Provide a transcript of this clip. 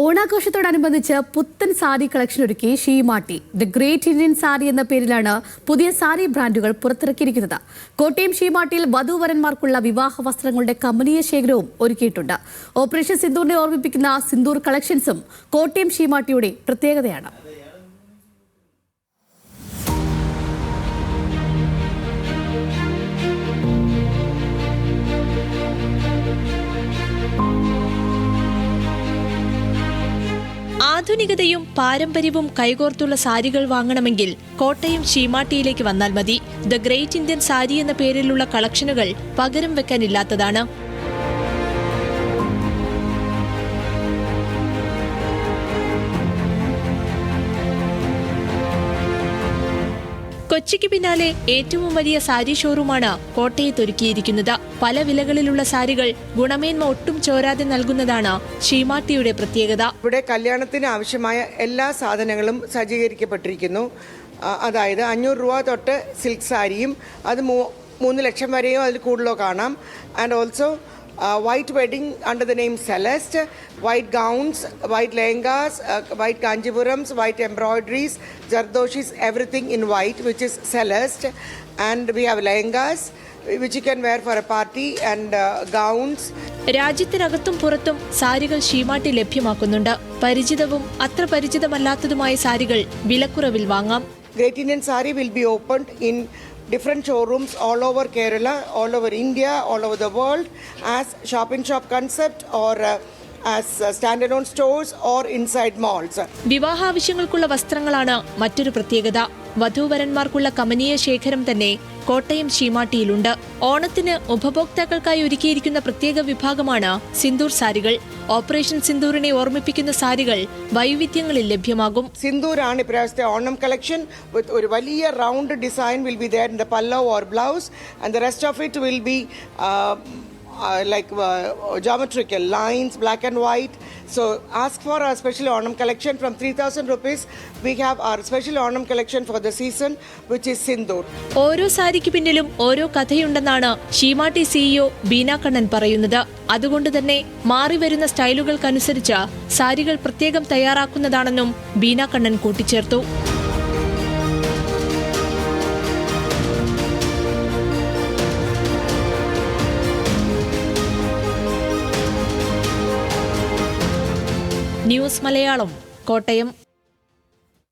ഓണാഘോഷത്തോടനുബന്ധിച്ച് പുത്തൻ സാരി കളക്ഷൻ ഒരുക്കി Seematti. The great Indian sari എന്ന പേരിലാണ് പുതിയ സാരി ബ്രാൻഡുകൾ പുറത്തിറക്കിയിരിക്കുന്നത്. കോട്ടയം ഷീമാട്ടിയിൽ വധൂവരന്മാർക്കുള്ള വിവാഹ വസ്ത്രങ്ങളുടെ കമനീയ ശേഖരവും ഒരുക്കിയിട്ടുണ്ട്. ഓപ്പറേഷൻ സിന്ദൂറിനെ ഓർമ്മിപ്പിക്കുന്ന സിന്ദൂർ കളക്ഷൻസും കോട്ടയം ഷീമാട്ടിയുടെ പ്രത്യേകതയാണ്. ആധുനികതയും പാരമ്പര്യവും കൈകോർത്തുള്ള സാരികൾ വാങ്ങണമെങ്കിൽ കോട്ടയം ഷീമാട്ടിയിലേക്ക് വന്നാൽ മതി. ദ ഗ്രേറ്റ് ഇന്ത്യൻ സാരി എന്ന പേരിലുള്ള കളക്ഷനുകൾ പകരം വെക്കാനില്ലാത്തതാണ്. കൊച്ചിക്ക് പിന്നാലെ ഏറ്റവും വലിയ സാരി ഷോറൂമാണ് കോട്ടയത്തൊരുക്കിയിരിക്കുന്നത്. പല വിലകളിലുള്ള സാരികൾ ഗുണമേന്മ ഒട്ടും ചോരാതെ നൽകുന്നതാണ് ഷീമാട്ടിയുടെ പ്രത്യേകത. ഇവിടെ കല്യാണത്തിന് ആവശ്യമായ എല്ലാ സാധനങ്ങളും സജ്ജീകരിക്കപ്പെട്ടിരിക്കുന്നു. അതായത് 500 രൂപ തൊട്ട് സിൽക്ക് സാരിയും അത് 3 ലക്ഷം വരെയോ അതിൽ കൂടുതലോ കാണാം. And also white wedding under the name Celeste, white gowns, white lehengas, white kanjiburams, white embroideries, zardoshis, everything in white, which is Celeste. And we have lehengas which you can wear for a party, and gowns. രാജ്യത്തിനകത്തും പുറത്തും സാരികൾ ഷീമാട്ടി ലഭ്യമാക്കുന്നുണ്ട്. പരിചിതവും അത്ര പരിചിതമല്ലാത്തതുമായ സാരികൾ വിലക്കുറവിൽ വാങ്ങാം. Great Indian Sari will be opened in different showrooms all over Kerala, all over India, all over the world as shop-in-shop concept or as standalone stores or inside malls. വിവാഹാവശ്യങ്ങൾക്കുള്ള വസ്ത്രങ്ങളാണ് മറ്റൊരു പ്രത്യേകത. വധൂവരന്മാർക്കുള്ള കമനീയ ശേഖരം തന്നെ കോട്ടയം ഷീമാട്ടിയിലുണ്ട്. ഓണത്തിന് ഉപഭോക്താക്കൾക്കായി ഒരുക്കിയിരിക്കുന്ന പ്രത്യേക വിഭാഗമാണ് സിന്ദൂർ സാരികൾ. ഓപ്പറേഷൻ സിന്ദൂറിനെ ഓർമ്മിപ്പിക്കുന്ന സാരികൾ വൈവിധ്യങ്ങളിൽ ലഭ്യമാകും. സിന്ദൂറാണ് ഇപ്രാവശ്യത്തെ ഓണം കളക്ഷൻ. ഒരു വലിയ round design will be there in the Pallav or blouse, and the rest of it will be like geometrical lines, black and white. So ask for our special Onam collection from 3,000 rupees. We have our special Onam collection for the season, which is Sindoor. ഓരോ സാരിക്ക് പിന്നിലും ഓരോ കഥയുണ്ടെന്നാണ് Seematti CEO Beena Kannan പറയുന്നത്. അതുകൊണ്ട് തന്നെ മാറിവരുന്ന സ്റ്റൈലുകൾക്കനുസരിച്ച് സാരികൾ പ്രത്യേകം തയ്യാറാക്കുന്നതാണെന്നും ബീന കണ്ണൻ കൂട്ടിച്ചേർത്തു. ന്യൂസ് മലയാളം, കോട്ടയം.